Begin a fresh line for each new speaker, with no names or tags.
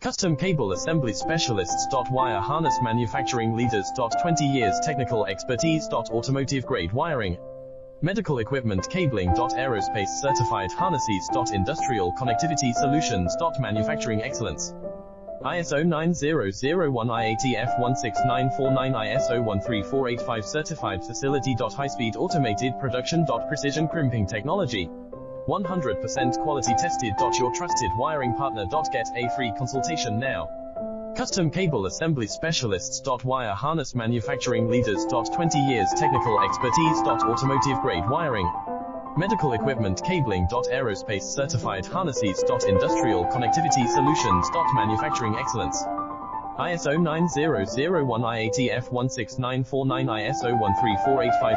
Custom Cable Assembly Specialists. Wire Harness Manufacturing Leaders. 20 years technical expertise. Automotive grade wiring, medical equipment cabling. Aerospace certified harnesses. Industrial connectivity solutions. Manufacturing excellence. ISO 9001 IATF 16949 ISO 13485 certified facility. High-speed automated production. Precision crimping technology, 100% quality tested. Your trusted wiring partner. Get a free consultation now. Custom Cable Assembly Specialists. Wire Harness Manufacturing Leaders. 20 years technical expertise. Automotive grade wiring, medical equipment cabling. Aerospace certified harnesses. Industrial connectivity solutions. Manufacturing excellence. ISO 9001 IATF 16949 ISO 13485